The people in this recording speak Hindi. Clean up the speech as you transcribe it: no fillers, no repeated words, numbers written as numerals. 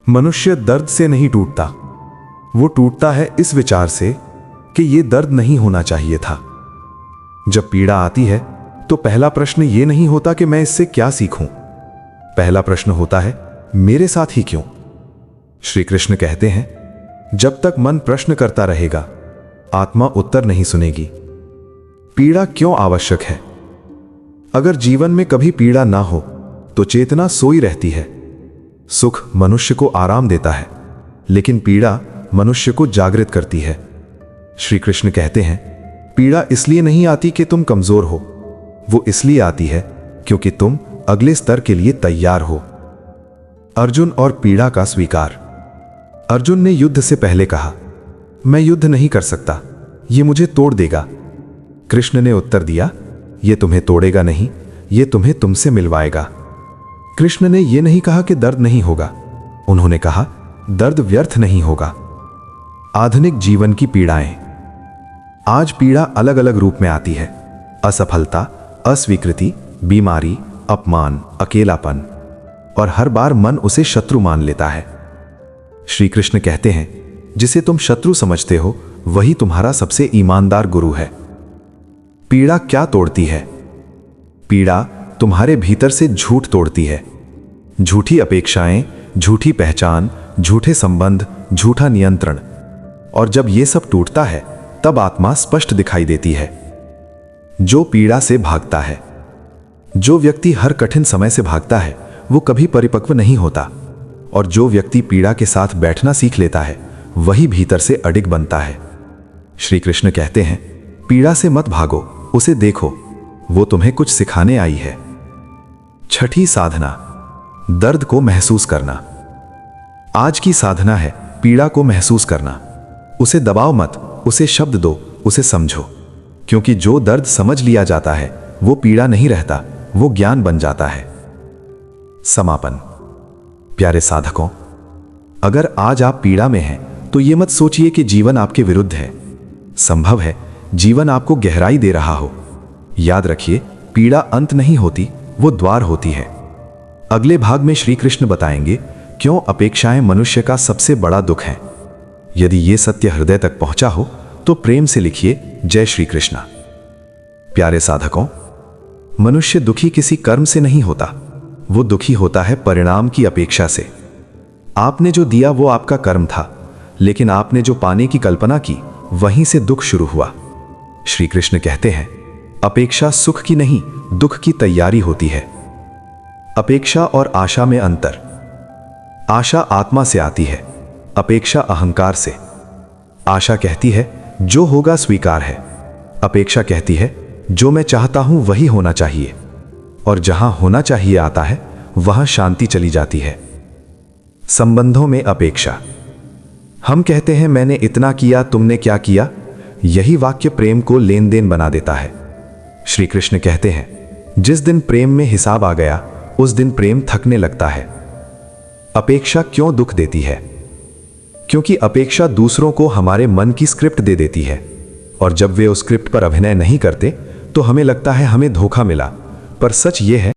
मनुष्य दर्द से नहीं टूटता, वो टूटता है इस विचार से कि ये दर्द नहीं होना चाहिए था। जब पीड़ा आती है तो पहला प्रश्न ये नहीं होता कि मैं इससे क्या सीखूं, पहला प्रश्न होता है मेरे साथ ही क्यों। श्री कृष्ण कहते हैं, जब तक मन प्रश्न करता रहेगा आत्मा उत्तर नहीं सुनेगी। पीड़ा क्यों आवश्यक है? अगर जीवन में कभी पीड़ा ना हो तो चेतना सोई रहती है। सुख मनुष्य को आराम देता है, लेकिन पीड़ा मनुष्य को जागृत करती है। श्री कृष्ण कहते हैं, पीड़ा इसलिए नहीं आती कि तुम कमजोर हो, वो इसलिए आती है क्योंकि तुम अगले स्तर के लिए तैयार हो। अर्जुन और पीड़ा का स्वीकार। अर्जुन ने युद्ध से पहले कहा, मैं युद्ध नहीं कर सकता, ये मुझे तोड़ देगा। कृष्ण ने उत्तर दिया, ये तुम्हें तोड़ेगा नहीं, ये तुम्हें तुमसे मिलवाएगा। कृष्ण ने यह नहीं कहा कि दर्द नहीं होगा, उन्होंने कहा दर्द व्यर्थ नहीं होगा। आधुनिक जीवन की पीड़ाएं। आज पीड़ा अलग अलग रूप में आती है। असफलता, अस्वीकृति, बीमारी, अपमान, अकेलापन, और हर बार मन उसे शत्रु मान लेता है। श्री कृष्ण कहते हैं, जिसे तुम शत्रु समझते हो वही तुम्हारा सबसे ईमानदार गुरु है। पीड़ा क्या तोड़ती है? पीड़ा तुम्हारे भीतर से झूठ तोड़ती है। झूठी अपेक्षाएं, झूठी पहचान, झूठे संबंध, झूठा नियंत्रण। और जब यह सब टूटता है तब आत्मा स्पष्ट दिखाई देती है। जो पीड़ा से भागता है। जो व्यक्ति हर कठिन समय से भागता है वो कभी परिपक्व नहीं होता, और जो व्यक्ति पीड़ा के साथ बैठना सीख लेता है वही भीतर से अडिग बनता है। श्री कृष्ण कहते हैं, पीड़ा से मत भागो, उसे देखो, वो तुम्हें कुछ सिखाने आई है। छठी साधना, दर्द को महसूस करना। आज की साधना है पीड़ा को महसूस करना। उसे दबाओ मत, उसे शब्द दो, उसे समझो, क्योंकि जो दर्द समझ लिया जाता है वो पीड़ा नहीं रहता, वो ज्ञान बन जाता है। समापन। प्यारे साधकों, अगर आज आप पीड़ा में हैं तो ये मत सोचिए कि जीवन आपके विरुद्ध है। संभव है जीवन आपको गहराई दे रहा हो। याद रखिए, पीड़ा अंत नहीं होती, वो द्वार होती है। अगले भाग में श्री कृष्ण बताएंगे क्यों अपेक्षाएं मनुष्य का सबसे बड़ा दुख है। यदि ये सत्य हृदय तक पहुंचा हो तो प्रेम से लिखिए, जय श्री कृष्णा। प्यारे साधकों, मनुष्य दुखी किसी कर्म से नहीं होता, वो दुखी होता है परिणाम की अपेक्षा से। आपने जो दिया वो आपका कर्म था, लेकिन आपने जो पाने की कल्पना की वहीं से दुख शुरू हुआ। श्री कृष्ण कहते हैं, अपेक्षा सुख की नहीं, दुख की तैयारी होती है। अपेक्षा और आशा में अंतर। आशा आत्मा से आती है, अपेक्षा अहंकार से। आशा कहती है जो होगा स्वीकार है, अपेक्षा कहती है जो मैं चाहता हूं वही होना चाहिए, और जहां होना चाहिए आता है वहां शांति चली जाती है। संबंधों में अपेक्षा। हम कहते हैं मैंने इतना किया, तुमने क्या किया। यही वाक्य प्रेम को लेन देन बना देता है। श्री कृष्ण कहते हैं, जिस दिन प्रेम में हिसाब आ गया उस दिन प्रेम थकने लगता है। अपेक्षा क्यों दुख देती है? क्योंकि अपेक्षा दूसरों को हमारे मन की स्क्रिप्ट दे देती है, और जब वे उस स्क्रिप्ट पर अभिनय नहीं करते तो हमें लगता है हमें धोखा मिला, पर सच ये है